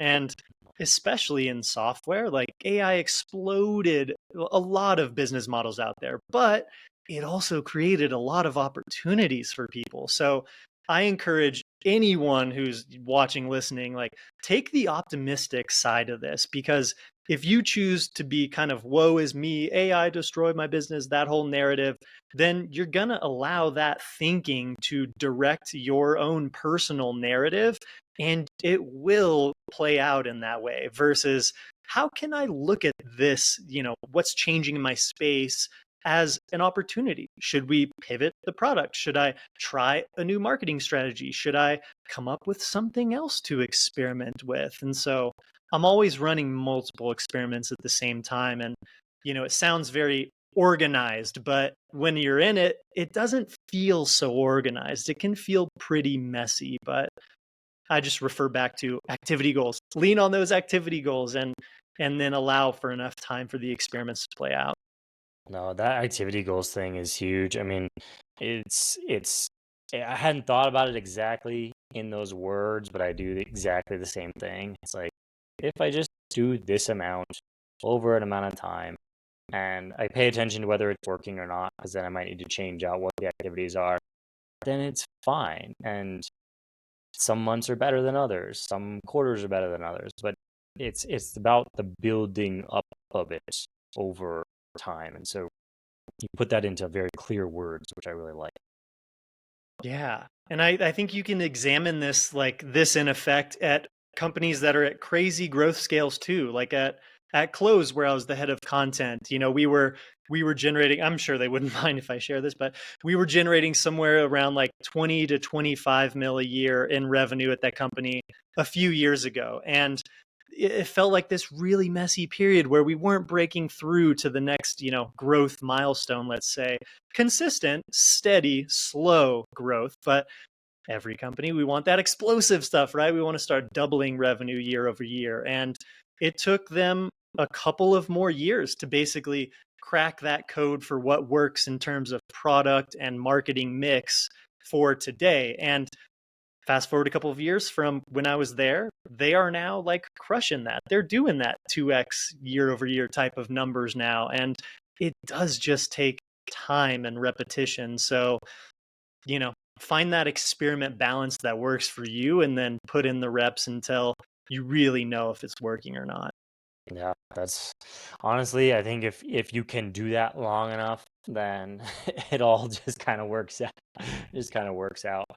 And especially in software, like AI exploded a lot of business models out there, but it also created a lot of opportunities for people. So I encourage anyone who's watching, listening, like take the optimistic side of this, because if you choose to be kind of woe is me, AI destroyed my business, that whole narrative, then you're going to allow that thinking to direct your own personal narrative, and it will play out in that way versus how can I look at this, what's changing in my space as an opportunity? Should we pivot the product? Should I try a new marketing strategy? Should I come up with something else to experiment with? And so I'm always running multiple experiments at the same time. And, it sounds very organized, but when you're in it, it doesn't feel so organized. It can feel pretty messy, but I just refer back to activity goals. Lean on those activity goals and then allow for enough time for the experiments to play out. No, that activity goals thing is huge. I mean, it's I hadn't thought about it exactly in those words, but I do exactly the same thing. It's like if I just do this amount over an amount of time and I pay attention to whether it's working or not, because then I might need to change out what the activities are, then it's fine. And some months are better than others, some quarters are better than others, but it's about the building up of it over time. And so you put that into very clear words, which I really like. Yeah. And I think you can examine this like this in effect at companies that are at crazy growth scales too. Like at Close, where I was the head of content, we were generating, I'm sure they wouldn't mind if I share this, but we were generating somewhere around like 20 to 25 mil a year in revenue at that company a few years ago. And it felt like this really messy period where we weren't breaking through to the next, growth milestone, let's say. Consistent, steady, slow growth, but every company, we want that explosive stuff, right? We want to start doubling revenue year over year. And it took them a couple of more years to basically crack that code for what works in terms of product and marketing mix for today. And fast forward a couple of years from when I was there, they are now like crushing that. They're doing that 2x year over year type of numbers now. And it does just take time and repetition. So, find that experiment balance that works for you and then put in the reps until you really know if it's working or not. Yeah, that's honestly, I think if you can do that long enough, then it all just kind of works out. Just kind of works out.